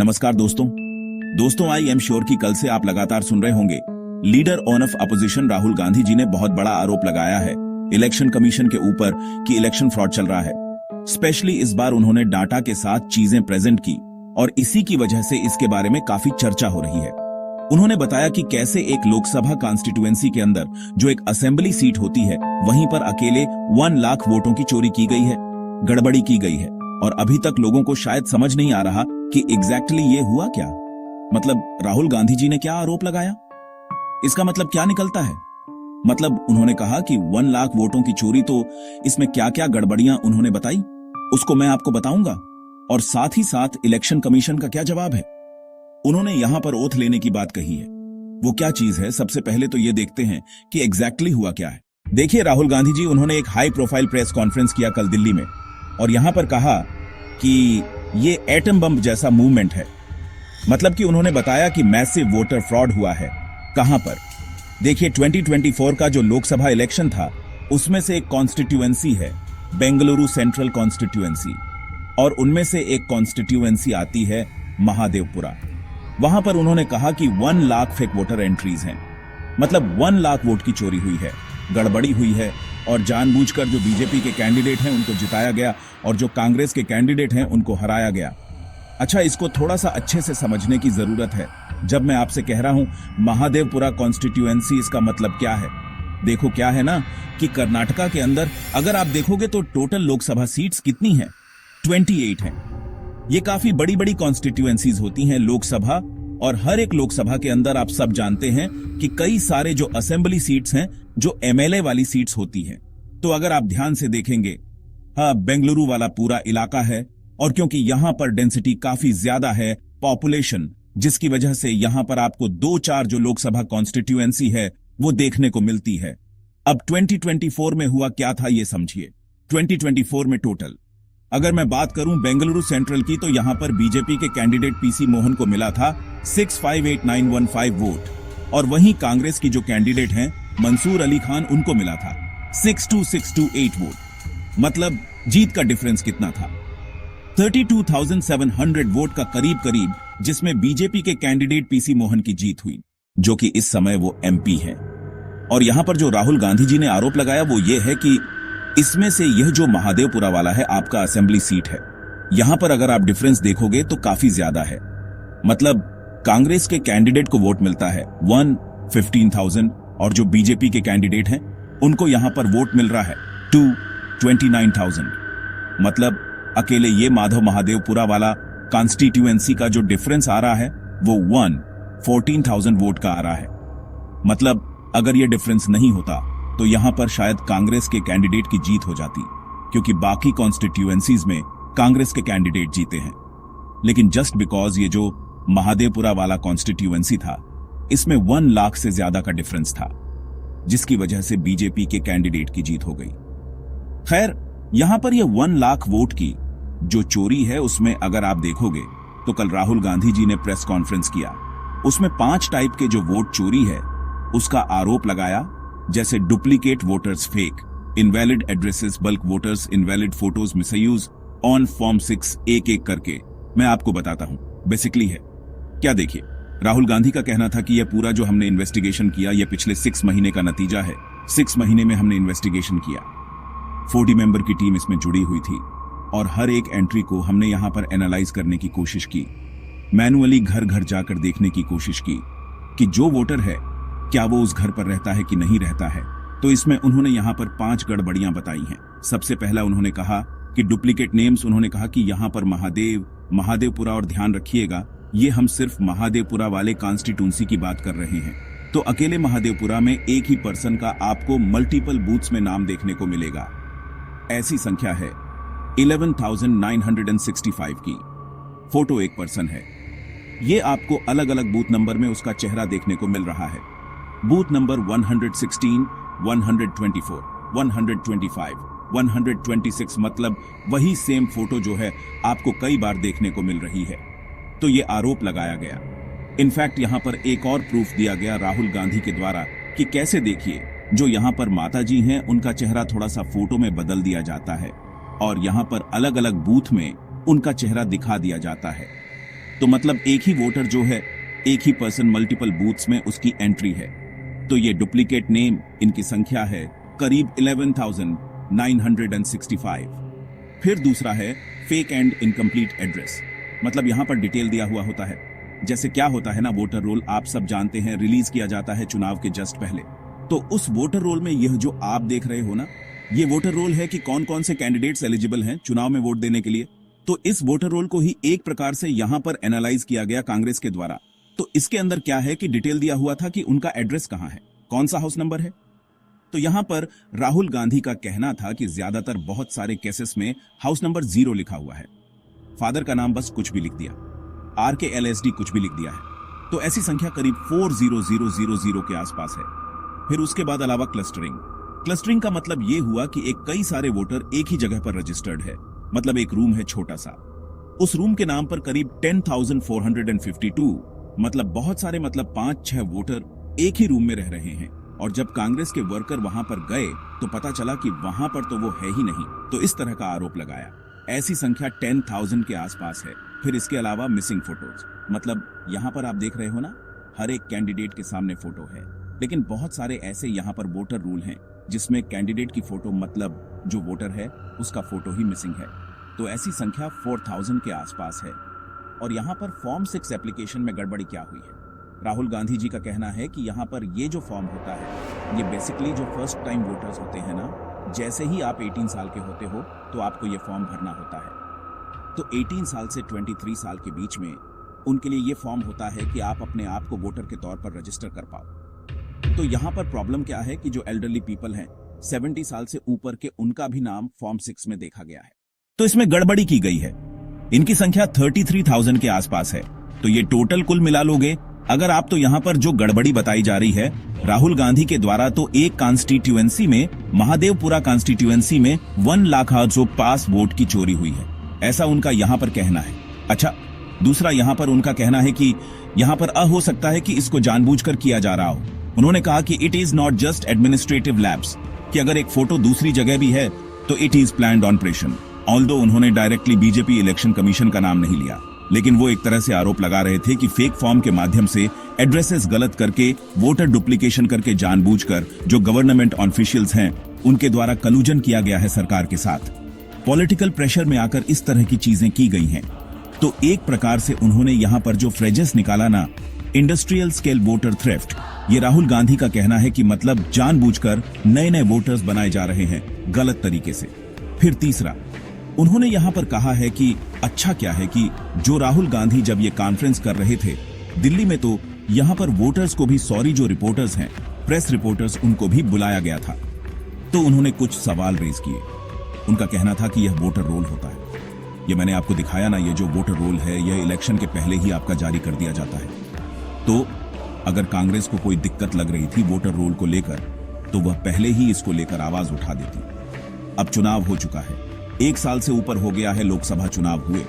नमस्कार दोस्तों I am sure कि कल से आप लगातार सुन रहे होंगे leader of opposition Rahul Gandhi ji ने बहुत बड़ा आरोप लगाया है इलेक्शन कमीशन के ऊपर कि इलेक्शन फ्रॉड चल रहा है। स्पेशली इस बार उन्होंने डाटा के साथ चीजें प्रेजेंट की और इसी की वजह से इसके बारे में काफी चर्चा हो रही है। उन्होंने बताया कि कैसे एक लोकसभा कॉन्स्टिट्यूएंसी के अंदर जो एक असेंबली सीट होती है वहीं पर अकेले 1 लाख वोटों की चोरी की गई है, गड़बड़ी की गई है और अभी तक लोगों को शायद समझ नहीं आ रहा कि एग्जैक्टली ये हुआ क्या। मतलब राहुल गांधी जी ने क्या आरोप लगाया, इसका मतलब क्या निकलता है। मतलब उन्होंने कहा कि 1 लाख वोटों की चोरी, तो इसमें क्या क्या गड़बड़ियां उन्होंने बताई उसको मैं आपको बताऊंगा और साथ ही साथ इलेक्शन कमीशन का क्या जवाब है। उन्होंने यहां पर ओथ लेने की बात कही है, वो क्या चीज है। सबसे पहले तो ये देखते हैं कि एग्जैक्टली हुआ क्या है। देखिए, राहुल गांधी जी उन्होंने एक हाई प्रोफाइल प्रेस कॉन्फ्रेंस किया कल दिल्ली में और यहां पर कहा कि ये एटम बम जैसा मूवमेंट है। मतलब कि उन्होंने बताया कि मैसिव वोटर फ्रॉड हुआ है। कहां पर? देखिए, 2024 का जो लोकसभा इलेक्शन था उसमें से एक कॉन्स्टिट्यूएंसी है बेंगलुरु सेंट्रल कॉन्स्टिट्यूएंसी और उनमें से एक कॉन्स्टिट्यूएंसी आती है महादेवपुरा। वहां पर उन्होंने कहा कि 1 लाख फेक वोटर एंट्रीज हैं। मतलब 1 लाख वोट की चोरी हुई है, गड़बड़ी हुई है और जानबूझकर जो बीजेपी के कैंडिडेट हैं उनको जिताया गया और जो कांग्रेस के कैंडिडेट हैं उनको हराया गया। अच्छा, इसको थोड़ा सा अच्छे से समझने की जरूरत है। जब मैं आपसे कह रहा हूं महादेवपुरा कॉन्स्टिट्यूएंसी, इसका मतलब क्या है। देखो, क्या है ना कि कर्नाटका के अंदर अगर आप देखोगे तो टोटल लोकसभा सीट्स कितनी हैं? 28 हैं। ये काफी बड़ी बड़ी कॉन्स्टिट्यूएंसीज होती हैं लोकसभा, और हर एक लोकसभा के अंदर आप सब जानते हैं कि कई सारे जो असेंबली सीट्स हैं जो एमएलए वाली सीट्स होती हैं। तो अगर आप ध्यान से देखेंगे, हाँ, बेंगलुरु वाला पूरा इलाका है और क्योंकि यहां पर डेंसिटी काफी ज्यादा है पॉपुलेशन, जिसकी वजह से यहां पर आपको 2-4 जो लोकसभा कॉन्स्टिट्यूएंसी है वो देखने को मिलती है। अब 2024 में हुआ क्या था ये समझिए। 2024 में टोटल अगर मैं बात करूं बेंगलुरु सेंट्रल की, तो यहां पर बीजेपी के कैंडिडेट पीसी मोहन को मिला था 658,915 वोट और वहीं कांग्रेस की जो कैंडिडेट हैं मंसूर अली खान, उनको मिला था 62,628 वोट। मतलब जीत का डिफरेंस कितना था? 32,700 वोट का करीब, जिसमें बीजेपी के कैंडिडेट पीसी मोहन की जीत हुई, जो कि इस समय वो एमपी हैं। और यहां पर जो राहुल गांधी जी ने आरोप लगाया वो ये है कि इसमें से यह जो महादेवपुरा वाला है आपका असेंबली सीट है, यहां पर अगर आप डिफरेंस देखोगे तो काफी ज्यादा है। मतलब कांग्रेस के कैंडिडेट को वोट मिलता है 115,000 और जो बीजेपी के कैंडिडेट हैं उनको यहां पर वोट मिल रहा है 229,000। मतलब अकेले ये माधव महादेवपुरा वाला कॉन्स्टिट्यूएंसी का जो डिफरेंस आ रहा है वो 114,000 वोट का आ रहा है। मतलब अगर ये डिफरेंस नहीं होता तो यहां पर शायद कांग्रेस के कैंडिडेट की जीत हो जाती, क्योंकि बाकी कॉन्स्टिट्यूएंसीज में कांग्रेस के कैंडिडेट जीते हैं। लेकिन जस्ट बिकॉज ये जो महादेवपुरा वाला कॉन्स्टिट्यूएंसी था इसमें 1 लाख से ज्यादा का डिफरेंस था, जिसकी वजह से बीजेपी के कैंडिडेट की जीत हो गई। खैर, यहां पर ये 1 लाख वोट की जो चोरी है उसमें अगर आप देखोगे तो कल राहुल गांधी जी ने प्रेस कॉन्फ्रेंस किया, उसमें 5 टाइप के जो वोट चोरी है उसका आरोप लगाया, जैसे duplicate voters fake, invalid addresses, bulk voters, invalid photos, misuse on form 6, एक करके मैं आपको बताता हूं बेसिकली है क्या। देखिए, राहुल गांधी का कहना था कि यह पूरा जो हमने इन्वेस्टिगेशन किया यह पिछले 6 महीने का नतीजा है। 6 महीने में हमने इन्वेस्टिगेशन किया, 40 मेंबर की टीम इसमें जुड़ी हुई थी और हर एक एंट्री को हमने यहां पर एनालाइज करने की कोशिश की, मैनुअली घर घर जाकर देखने की कोशिश की कि जो वोटर है क्या वो उस घर पर रहता है कि नहीं रहता है। तो इसमें उन्होंने यहां पर 5 गड़बड़ियां बताई हैं। सबसे पहला उन्होंने कहा कि डुप्लीकेट नेम्स, उन्होंने कहा कि यहां पर महादेवपुरा, और ध्यान रखिएगा ये हम सिर्फ महादेवपुरा वाले कॉन्स्टिट्यूएंसी की बात कर रहे हैं। तो अकेले महादेवपुरा में एक ही पर्सन का आपको मल्टीपल बूथ्स में नाम देखने को मिलेगा। ऐसी संख्या है 11,965 की। फोटो एक पर्सन है, ये आपको अलग अलग बूथ नंबर में उसका चेहरा देखने को मिल रहा है। बूथ नंबर 116, 124, 125, 126, मतलब वही सेम फोटो जो है आपको कई बार देखने को मिल रही है। तो ये आरोप लगाया गया। इनफैक्ट यहां पर एक और प्रूफ दिया गया राहुल गांधी के द्वारा कि कैसे, देखिए, जो यहां पर माता जी हैं उनका चेहरा थोड़ा सा फोटो में बदल दिया जाता है और यहां पर अलग अलग बूथ में उनका चेहरा दिखा दिया जाता है। तो मतलब एक ही वोटर जो है, एक ही पर्सन मल्टीपल बूथ्स में उसकी एंट्री है। तो ये डुप्लीकेट नेम, इनकी संख्या है करीब 11,965। फिर दूसरा है फेक एंड इनकम्प्लीट एड्रेस, मतलब यहां पर डिटेल दिया हुआ होता है। जैसे क्या होता है ना, वोटर रोल आप सब जानते हैं रिलीज किया जाता है चुनाव के जस्ट पहले। तो उस वोटर रोल में यह जो आप देख रहे हो ना, ये वोटर रोल है कि कौन कौन से कैंडिडेट्स एलिजिबल हैं चुनाव में वोट देने के लिए। तो इस वोटर रोल को ही एक प्रकार से यहां पर एनालाइज किया गया कांग्रेस के द्वारा। तो इसके अंदर क्या है कि डिटेल दिया हुआ था कि उनका एड्रेस कहां है, कौन सा हाउस नंबर है। तो यहां पर राहुल गांधी का कहना था कि ज्यादातर बहुत सारे केसेस में हाउस नंबर 0 लिखा हुआ है, फादर का नाम बस कुछ भी लिख दिया, RKLSD कुछ भी लिख दिया है। तो ऐसी संख्या करीब 40000 के आसपास है। फिर उसके बाद अलावा क्लस्टरिंग का मतलब यह हुआ कि एक कई सारे वोटर एक ही जगह पर रजिस्टर्ड है, मतलब एक रूम है छोटा सा, उस रूम के नाम पर करीब 10,452, मतलब बहुत सारे, मतलब 5-6 वोटर एक ही रूम में रह रहे हैं। और जब कांग्रेस के वर्कर वहां पर गए तो पता चला कि वहां पर तो वो है ही नहीं। तो इस तरह का आरोप लगाया। ऐसी संख्या 10,000 के आसपास है। फिर इसके अलावा मिसिंग फोटोज, मतलब यहां पर आप देख रहे हो ना, हर एक कैंडिडेट के सामने फोटो है, लेकिन बहुत सारे ऐसे यहां पर वोटर रूल हैं जिसमें कैंडिडेट की फोटो, मतलब जो वोटर है उसका फोटो ही मिसिंग है। तो ऐसी संख्या 4,000 के आसपास है। और यहां पर फॉर्म 6 एप्लीकेशन में गड़बड़ी क्या हुई है। राहुल गांधी जी का कहना है कि यहां पर ये जो फॉर्म होता है, ये बेसिकली जो फर्स्ट टाइम वोटर्स होते हैं ना, जैसे ही आप 18 साल के होते हो तो आपको ये फॉर्म भरना होता है। तो 18 साल से 23 साल के बीच में उनके लिए ये फॉर्म होता है कि आप अपने आप को वोटर के तौर पर रजिस्टर कर पाओ। तो यहां पर प्रॉब्लम क्या है कि जो एल्डरली पीपल हैं 70 साल से ऊपर के, उनका भी नाम फॉर्म 6 में देखा गया है। तो इसमें गड़बड़ी की गई है। इनकी संख्या 33,000 के आसपास है। तो ये टोटल कुल मिला लोगे अगर आप, तो यहां पर जो गड़बड़ी बताई जा रही है राहुल गांधी के द्वारा, तो एक कॉन्स्टिट्यूएंसी में, महादेवपुरा कॉन्स्टिट्यूएंसी में 1,00,000 पास वोट की चोरी हुई है, ऐसा उनका यहां पर कहना है। अच्छा, दूसरा यहां पर उनका कहना है कि यहां पर हो सकता है कि इसको जानबूझकर किया जा रहा हो। उन्होंने कहा कि it is not just administrative lapse, कि अगर एक फोटो दूसरी जगह भी है तो it is planned operation. Although उन्होंने डायरेक्टली बीजेपी इलेक्शन कमीशन का नाम नहीं लिया, लेकिन वो एक तरह से आरोप लगा रहे थे कि फेक फॉर्म के माध्यम से एड्रेसेस गलत करके, वोटर डुप्लीकेशन करके जानबूझकर जो गवर्नमेंट ऑफिशियल्स हैं उनके द्वारा कलूजन किया गया है सरकार के साथ। पॉलिटिकल प्रेशर में आकर इस तरह की चीजें की गई हैं। तो एक प्रकार से उन्होंने यहां पर जो फ्रेजेस निकाला ना, इंडस्ट्रियल स्केल वोटर थ्रेफ्ट, ये राहुल गांधी का कहना है कि मतलब जानबूझकर नए नए वोटर्स बनाए जा रहे हैं गलत तरीके से। फिर तीसरा, उन्होंने यहां पर कहा है कि अच्छा क्या है कि जो राहुल गांधी जब ये कॉन्फ्रेंस कर रहे थे दिल्ली में, तो यहां पर वोटर्स को भी, सॉरी जो रिपोर्टर्स हैं, प्रेस रिपोर्टर्स, उनको भी बुलाया गया था। तो उन्होंने कुछ सवाल रेज किए। उनका कहना था कि यह वोटर रोल होता है। ये मैंने आपको दिखाया ना, ये जो वोटर रोल है यह इलेक्शन के पहले ही आपका जारी कर दिया जाता है। तो अगर कांग्रेस को कोई दिक्कत लग रही थी वोटर रोल को लेकर, तो वह पहले ही इसको लेकर आवाज उठा देती। अब चुनाव हो चुका है, 1 साल से ऊपर हो गया है, लोकसभा चुनाव हुए,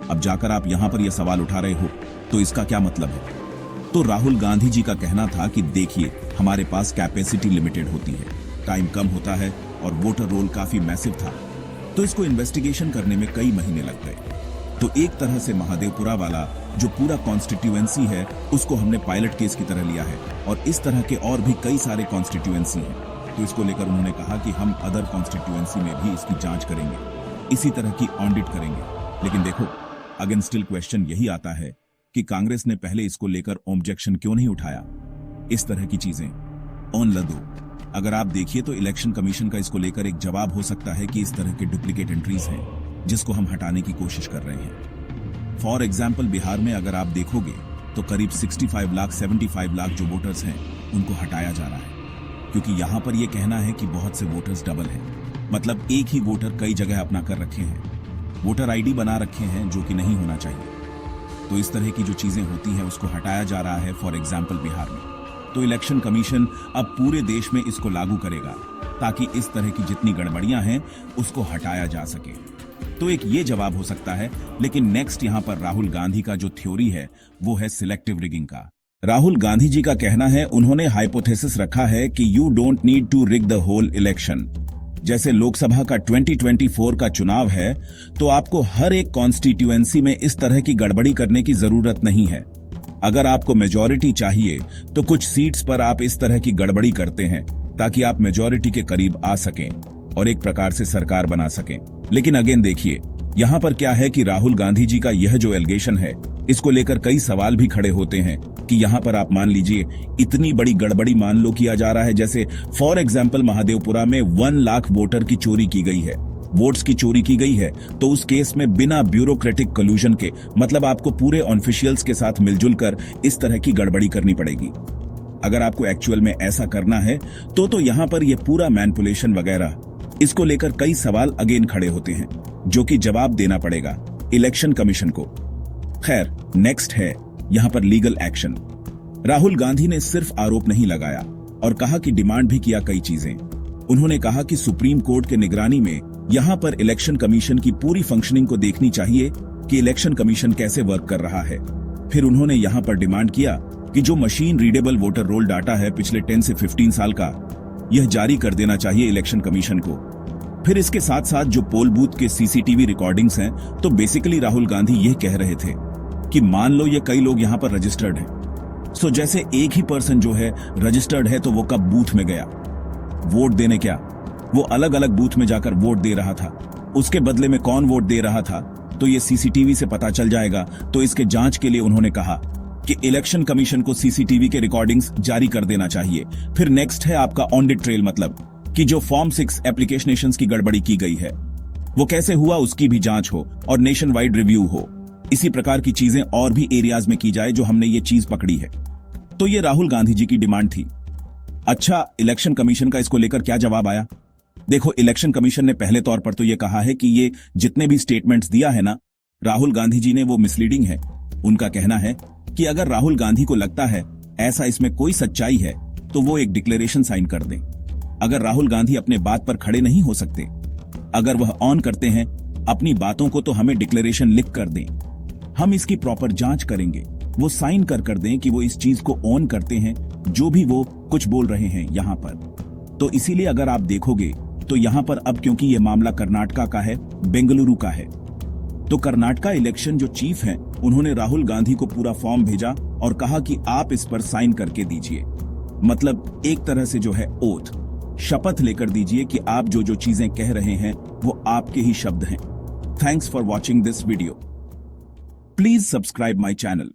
अब जाकर आप यहां पर यह सवाल उठा रहे हो, तो इसका क्या मतलब है। तो राहुल गांधी जी का कहना था कि देखिए, हमारे पास कैपेसिटी लिमिटेड होती है, टाइम कम होता है, और वोटर रोल काफी मैसिव था, तो इसको इन्वेस्टिगेशन करने में कई महीने लग गए। तो एक तरह से महादेवपुरा वाला जो पूरा कॉन्स्टिट्यूएंसी है उसको हमने पायलट केस की तरह लिया है, और इस तरह के और भी कई सारे कॉन्स्टिट्यूएंसी हैं। तो इसको लेकर उन्होंने कहा कि हम अदर कॉन्स्टिट्यूएंसी में भी इसकी जांच करेंगे, इसी तरह की ऑडिट करेंगे। लेकिन देखो, अगेन स्टिल क्वेश्चन यही आता है कि कांग्रेस ने पहले इसको लेकर ऑब्जेक्शन क्यों नहीं उठाया। इस तरह की चीजें ऑन लदो, अगर आप देखिए तो इलेक्शन कमीशन का इसको लेकर एक जवाब हो सकता है कि इस तरह के डुप्लीकेट एंट्रीज हैं जिसको हम हटाने की कोशिश कर रहे हैं। फॉर एग्जाम्पल, बिहार में अगर आप देखोगे तो करीब 65 लाख 75 लाख जो वोटर्स हैं उनको हटाया जा रहा है, क्योंकि यहां पर यह कहना है कि बहुत से वोटर्स डबल हैं, मतलब एक ही वोटर कई जगह अपना कर रखे हैं, वोटर आईडी बना रखे हैं जो कि नहीं होना चाहिए। तो इस तरह की जो चीजें होती हैं उसको हटाया जा रहा है, फॉर एग्जाम्पल बिहार में। तो इलेक्शन कमीशन अब पूरे देश में इसको लागू करेगा ताकि इस तरह की जितनी गड़बड़ियां हैं उसको हटाया जा सके। तो एक ये जवाब हो सकता है। लेकिन नेक्स्ट यहां पर राहुल गांधी का जो थ्योरी है वो है सिलेक्टिव रिगिंग का। राहुल गांधी जी का कहना है, उन्होंने हाइपोथेसिस रखा है कि you don't need to rig the whole election, जैसे लोकसभा का 2024 का चुनाव है, तो आपको हर एक कॉन्स्टिट्यूएंसी में इस तरह की गड़बड़ी करने की जरूरत नहीं है। अगर आपको मेजॉरिटी चाहिए तो कुछ सीट्स पर आप इस तरह की गड़बड़ी करते हैं ताकि आप मेजॉरिटी के करीब आ सकें और एक प्रकार से सरकार बना सकें। लेकिन अगेन देखिए, यहाँ पर क्या है कि राहुल गांधी जी का यह जो एलिगेशन है, इसको लेकर कई सवाल भी खड़े होते हैं कि यहाँ पर आप मान लीजिए इतनी बड़ी गड़बड़ी मान लो किया जा रहा है। जैसे फॉर एग्जाम्पल महादेवपुरा में 1 लाख वोटर की चोरी की गई है, वोट्स की चोरी की गई है, तो उस केस में बिना ब्यूरोक्रेटिक कलूजन के, मतलब आपको पूरे ऑफिशियल्स के साथ मिलजुल कर इस तरह की गड़बड़ी करनी पड़ेगी। अगर आपको एक्चुअल में ऐसा करना है तो यहाँ पर यह पूरा मैनिपुलेशन वगैरह, इसको लेकर कई सवाल अगेन खड़े होते हैं जो कि जवाब देना पड़ेगा इलेक्शन कमीशन को। खैर, नेक्स्ट है यहाँ पर लीगल एक्शन। राहुल गांधी ने सिर्फ आरोप नहीं लगाया और कहा कि डिमांड भी किया कई चीजें। उन्होंने कहा कि सुप्रीम कोर्ट के निगरानी में यहाँ पर इलेक्शन कमीशन की पूरी फंक्शनिंग को देखनी चाहिए कि इलेक्शन कमीशन कैसे वर्क कर रहा है। फिर उन्होंने यहाँ पर डिमांड किया कि जो machine readable voter roll data है पिछले 10 से 15 साल का, यह जारी कर देना चाहिए इलेक्शन कमीशन को। फिर इसके साथ साथ जो पोल बूथ के सीसीटीवी रिकॉर्डिंग्स हैं, तो बेसिकली राहुल गांधी यह कह रहे थे कि मान लो ये कई लोग यहाँ पर रजिस्टर्ड हैं, सो जैसे एक ही पर्सन जो है रजिस्टर्ड है तो वो कब बूथ में गया वोट देने, क्या वो अलग अलग बूथ में जाकर वोट दे रहा था, उसके बदले में कौन वोट दे रहा था, तो ये सीसीटीवी से पता चल जाएगा। तो इसके जांच के लिए उन्होंने कहा कि इलेक्शन कमीशन को सीसीटीवी के रिकॉर्डिंग्स जारी कर देना चाहिए। फिर नेक्स्ट है आपका ऑडिट ट्रेल, मतलब कि जो फॉर्म 6 एप्लीकेशन की गड़बड़ी की गई है वो कैसे हुआ, उसकी भी जांच हो और नेशन वाइड रिव्यू हो। इसी प्रकार की चीजें और भी एरियाज में की जाए जो हमने ये चीज पकड़ी है। तो ये राहुल गांधी जी की डिमांड थी। अच्छा, इलेक्शन कमीशन का इसको लेकर क्या जवाब आया? देखो, इलेक्शन कमीशन ने पहले तौर पर तो ये कहा है कि ये जितने भी स्टेटमेंट्स दिया है ना राहुल गांधी जी ने, वो मिसलीडिंग है। उनका कहना है कि अगर राहुल गांधी को लगता है ऐसा इसमें कोई सच्चाई है तो वो एक डिक्लेरेशन साइन कर दें। अगर राहुल गांधी अपने बात पर खड़े नहीं हो सकते, अगर वह ऑन करते हैं अपनी बातों को, तो हमें डिक्लेरेशन लिख कर दें, हम इसकी प्रॉपर जांच करेंगे, वो साइन कर दें कि वो इस चीज को ऑन करते हैं जो भी वो कुछ बोल रहे हैं यहाँ पर। तो इसीलिए अगर आप देखोगे तो यहाँ पर अब क्योंकि ये मामला कर्नाटका का है, बेंगलुरु का है, तो कर्नाटका इलेक्शन जो चीफ हैं उन्होंने राहुल गांधी को पूरा फॉर्म भेजा और कहा कि आप इस पर साइन करके दीजिए। मतलब एक तरह से जो है ओथ, शपथ लेकर दीजिए कि आप जो जो चीजें कह रहे हैं वो आपके ही शब्द हैं। Thanks for watching this video. Please subscribe my channel.